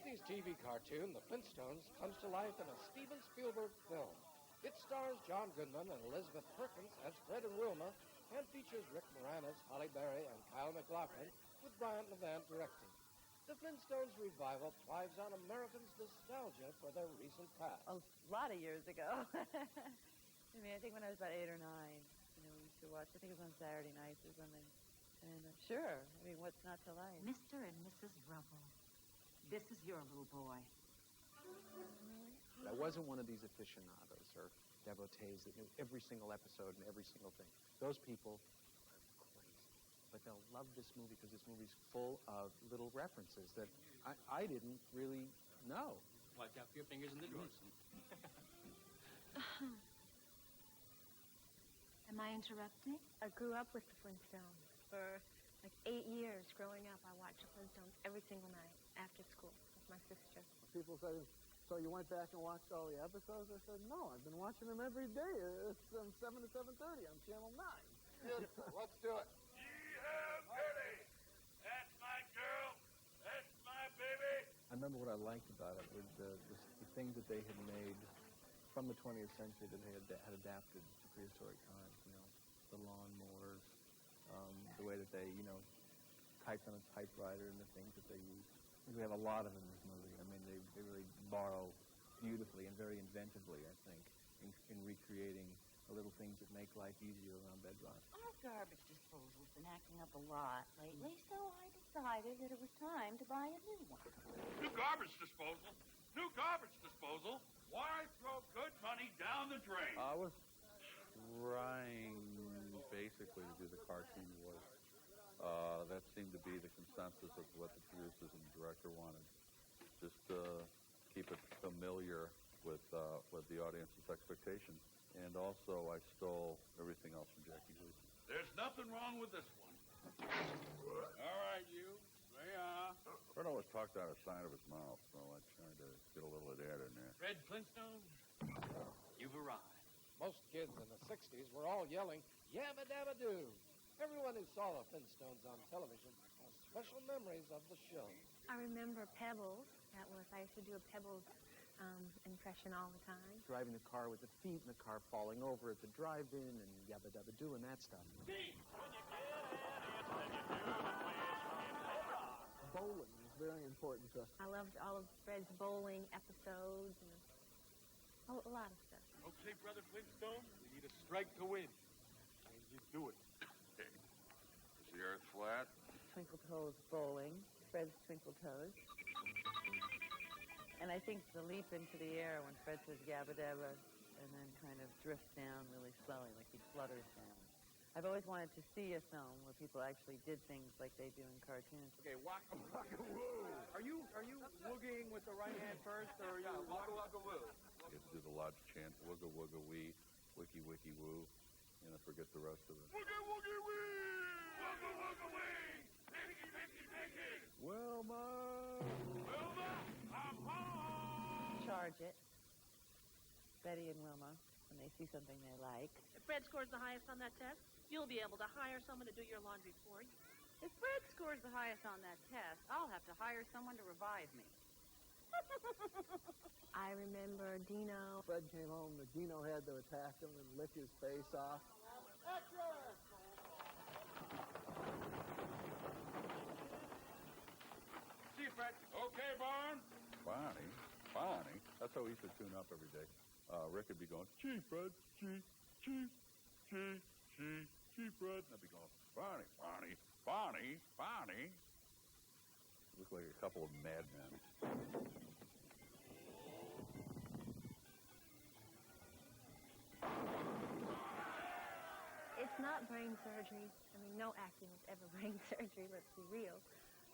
60s TV cartoon, The Flintstones, comes to life in a Steven Spielberg film. It stars John Goodman and Elizabeth Perkins as Fred and Wilma and features Rick Moranis, Hally Berry, and Kyle Maclachlan, with Bryant Levant directing. The Flintstones revival thrives on Americans' nostalgia for their recent past. A lot of years ago. I think when I was about 8 or 9, we used to watch, I think it was on Saturday nights or something. And sure, what's not to like? Mr. and Mrs. Rubble, this is your little boy. I wasn't one of these aficionados or devotees that knew every single episode and every single thing. Those people are crazy. But they'll love this movie because this movie's full of little references that I didn't really know. Watch out for your fingers in the drawers. Am I interrupting? I grew up with the Flintstones. For like 8 years growing up, I watched the Flintstones every single night after school with my sister. People say, so you went back and watched all the episodes? I said, no, I've been watching them every day. It's from 7 to 7:30 on Channel 9. Beautiful. Let's do it. Berry. That's my girl. That's my baby. I remember what I liked about it was the things that they had made from the 20th century that they had adapted to prehistoric times, the lawnmowers, the way that they, typed on a typewriter and the things that they used. We have a lot of them in this movie. They really borrow beautifully and very inventively, I think, in recreating the little things that make life easier around bedrock. Our garbage disposal's been acting up a lot lately, so I decided that it was time to buy a new one. New garbage disposal? New garbage disposal? Why throw good money down the drain? I was trying basically to do the cartoon voice. That seemed to be the consensus of what the producers and the director wanted. Just keep it familiar with the audience's expectations. And also, I stole everything else from Jackie Gleason. There's nothing wrong with this one. All right, you. They are. Fred always talked out of the side of his mouth, so I tried to get a little of that in there. Fred Flintstone, you've arrived. Most kids in the 60s were all yelling, yabba dabba doo. Everyone who saw the Flintstones on television has special memories of the show. I remember Pebbles. I used to do a Pebbles impression all the time. Driving the car with the feet in the car falling over at the drive-in and yabba dabba doo and that stuff. Bowling is very important to us. I loved all of Fred's bowling episodes and a lot of stuff. Okay, Brother Flintstone, we need a strike to win. And you do it. Is the earth flat? Twinkle Toes bowling, Fred's Twinkle Toes. And I think the leap into the air when Fred says yabba dabba and then kind of drifts down really slowly, like he flutters down. I've always wanted to see a film where people actually did things like they do in cartoons. Okay, waka waka woo. Are you woogieing with the right hand first, or are you waka waka woo? You have to do the large chant, wooga wooga wee, wiki wiki woo, and I forget the rest of it. Woogie woogie wee! Wooga wooga wee! Picky picky picky! Wilma! Wilma, I'm home! Charge it. Betty and Wilma, when they see something they like. If Fred scores the highest on that test, you'll be able to hire someone to do your laundry for you. If Fred scores the highest on that test, I'll have to hire someone to revive me. I remember Dino. Fred came home, the Dino had to attack him and lick his face off. See you, Fred. Okay, Barn? Bonnie? That's how we used to tune up every day. Rick would be going, gee, Fred, gee, Fred. And I'd be going, Bonnie. Look like a couple of madmen. It's not brain surgery. No acting is ever brain surgery, let's be real.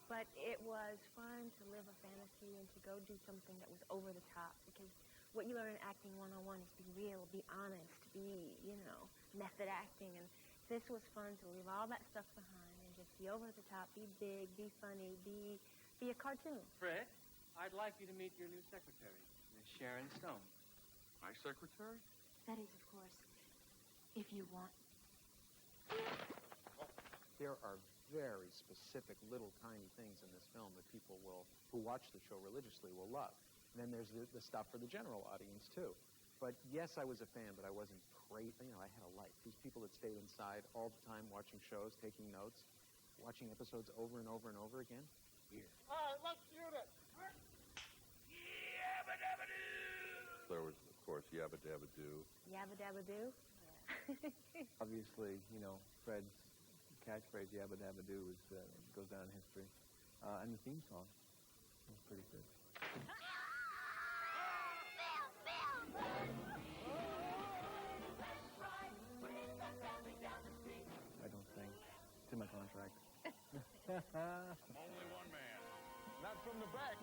But it was fun to live a fantasy and to go do something that was over the top, because what you learn in acting 101 is be real, be honest, be, method acting. And this was fun to leave all that stuff behind and just be over the top, be big, be funny, be a cartoon. Fred, I'd like you to meet your new secretary, Miss Sharon Stone. My secretary? That is, of course, if you want. There are very specific little tiny things in this film that people will who watch the show religiously will love. And then there's the stuff for the general audience, too. But yes, I was a fan, but I wasn't crazy. You know, I had a life. These people that stayed inside all the time watching shows, taking notes, watching episodes over and over and over again, weird. All right, let's shoot it. Yabba dabba doo! There was, of course, Yabba Dabba Doo. Yabba dabba doo? Obviously, you know, Fred's catchphrase, Yabba Dabba Doo, goes down in history. And the theme song was pretty good. I don't think. It's in my contract. Only one man. Not from the back.